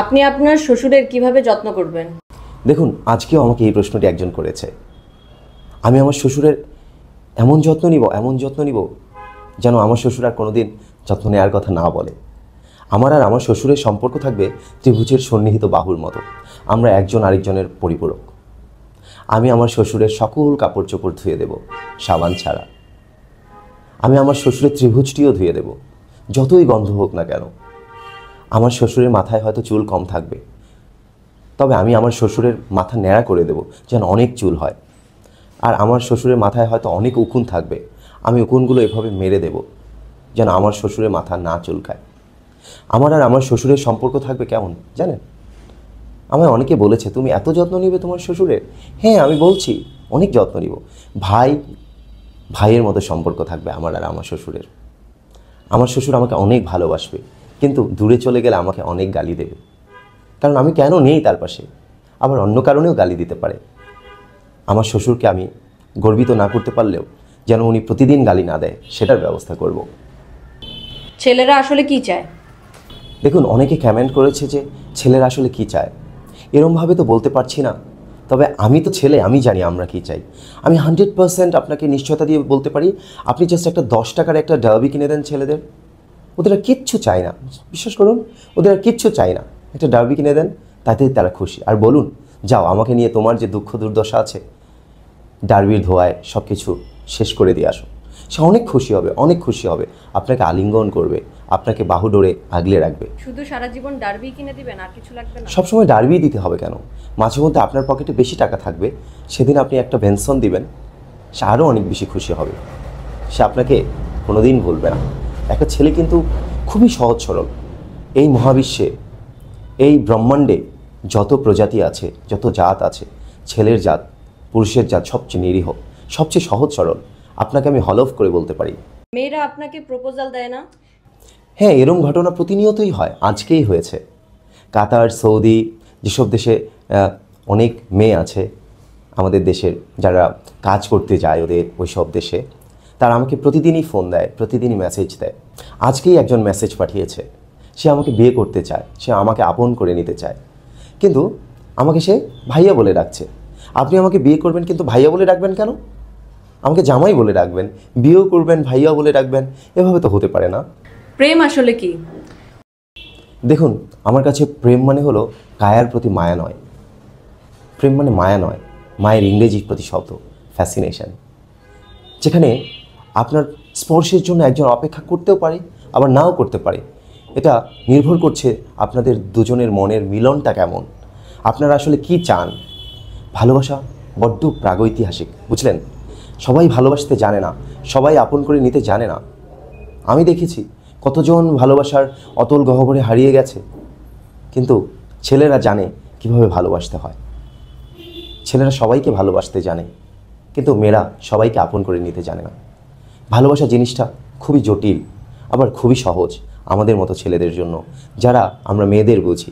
আপনি আপনার শ্বশুরের কিভাবে যত্ন করবেন? দেখুন, আজকেও আমাকে এই প্রশ্নটি একজন করেছে। আমি আমার শ্বশুরের এমন যত্ন নিব যেন আমার শ্বশুর আর কোনোদিন যত্ন নেওয়ার কথা না বলে। আমার আর আমার শ্বশুরের সম্পর্ক থাকবে ত্রিভুজের সন্নিহিত বাহুর মতো। আমরা একজন আরেকজনের পরিপূরক। আমি আমার শ্বশুরের সকল কাপড় চোপড় ধুয়ে দেব সাবান ছাড়া। আমি আমার শ্বশুরের ত্রিভুজটিও ধুয়ে দেব, যতই গন্ধ হোক না কেন। আমার শ্বশুরের মাথায় হয়তো চুল কম থাকবে, তবে আমি আমার শ্বশুরের মাথা ন্যাড়া করে দেব যেন অনেক চুল হয়। আর আমার শ্বশুরের মাথায় হয়তো অনেক উকুন থাকবে, আমি উকুনগুলো এভাবে মেরে দেব যেন আমার শ্বশুরের মাথা না চুলকায়। আমার আর আমার শ্বশুরের সম্পর্ক থাকবে কেমন জানেন? আমায় অনেকে বলেছে, তুমি এত যত্ন নিবে তোমার শ্বশুরের? হ্যাঁ, আমি বলছি, অনেক যত্ন নিব। ভাইয়ের মতো সম্পর্ক থাকবে আমার আর আমার শ্বশুরের। আমার শ্বশুর আমাকে অনেক ভালোবাসবে, কিন্তু দূরে চলে গেলে আমাকে অনেক গালি দেবে, কারণ আমি কেন নেই তার পাশে। আবার অন্য কারণেও গালি দিতে পারে। আমার শ্বশুরকে আমি গর্বিত না করতে পারলেও যেন উনি প্রতিদিন গালি না দেয়, সেটার ব্যবস্থা করব। ছেলেরা আসলে কি চায়? দেখুন, অনেকে কমেন্ট করেছে যে ছেলেরা আসলে কি চায়। এরমভাবে তো বলতে পারছি না, তবে আমি তো ছেলে, আমি জানি আমরা কি চাই। আমি 100% আপনাকে নিশ্চয়তা দিয়ে বলতে পারি, আপনি জাস্ট একটা 10 টাকার একটা ডার্বি কিনে দেন ছেলেদের, ওদের আর কিচ্ছু চাই না। বিশ্বাস করুন, ওদের আর কিচ্ছু চাই না। একটা ডার্বি কিনে দেন, তাতেই তারা খুশি। আর বলুন, যাও আমাকে নিয়ে তোমার যে দুঃখ দুর্দশা আছে ডার্বির ধোয়ায় সব কিছু শেষ করে দিয়ে আসো। সে অনেক খুশি হবে, অনেক খুশি হবে। আপনাকে আলিঙ্গন করবে, আপনাকে বাহু ডোরে আগলে রাখবে। শুধু সারা জীবন ডার্বি কিনে দিবেন, আর কিছু লাগবে না? সবসময় ডার্বি দিতে হবে কেন? মাঝে মধ্যে আপনার পকেটে বেশি টাকা থাকবে, সেদিন আপনি একটা বেনসন দিবেন, সে আরও অনেক বেশি খুশি হবে। সে আপনাকে কোনোদিন ভুলবে না। একটা ছেলে কিন্তু খুবই সহজ সরল। এই মহাবিশ্বে, এই ব্রহ্মাণ্ডে যত প্রজাতি আছে, যত জাত আছে, ছেলের জাত, পুরুষের জাত সবচেয়ে নিরীহ, সবচেয়ে সহজ সরল। আপনাকে আমি হলফ করে বলতে পারি। মেয়েরা আপনাকে প্রপোজাল দেয় না? হ্যাঁ, এরম ঘটনা প্রতিনিয়তই হয়, আজকেই হয়েছে। কাতার, সৌদি, যেসব দেশে অনেক মেয়ে আছে আমাদের দেশের, যারা কাজ করতে যায় ওদের ওই সব দেশে, তারা আমাকে প্রতিদিনই ফোন দেয়, প্রতিদিনই মেসেজ দেয়। আজকেই একজন মেসেজ পাঠিয়েছে, সে আমাকে বিয়ে করতে চায়, সে আমাকে আপন করে নিতে চায়, কিন্তু আমাকে সে ভাইয়া বলে ডাকছে। আপনি আমাকে বিয়ে করবেন কিন্তু ভাইয়া বলে ডাকবেন কেন? আমাকে জামাই বলে ডাকবেন, বিয়েও করবেন, ভাইয়া বলে ডাকবেন, এভাবে তো হতে পারে না। প্রেম আসলে কি? দেখুন, আমার কাছে প্রেম মানে হলো কায়ার প্রতি মায়া নয়। প্রেম মানে মায়া নয়, মায়ের ইংরেজি প্রতিশব্দ ফ্যাসিনেশন, যেখানে আপনার স্পর্শের জন্য একজন অপেক্ষা করতেও পারে, আবার নাও করতে পারে। এটা নির্ভর করছে আপনাদের দুজনের মনের মিলনটা কেমন, আপনারা আসলে কি চান। ভালোবাসা বড্ড প্রাগৈতিহাসিক, বুঝলেন? সবাই ভালোবাসতে জানে না, সবাই আপন করে নিতে জানে না। আমি দেখেছি কতজন ভালোবাসার অতল গহ্বরে হারিয়ে গেছে, কিন্তু ছেলেরা জানে কিভাবে ভালোবাসতে হয়। ছেলেরা সবাইকে ভালোবাসতে জানে, কিন্তু মেয়েরা সবাইকে আপন করে নিতে জানে না। ভালোবাসা জিনিসটা খুবই জটিল, আবার খুবই সহজ আমাদের মতো ছেলেদের জন্য, যারা আমরা মেয়েদের বুঝি।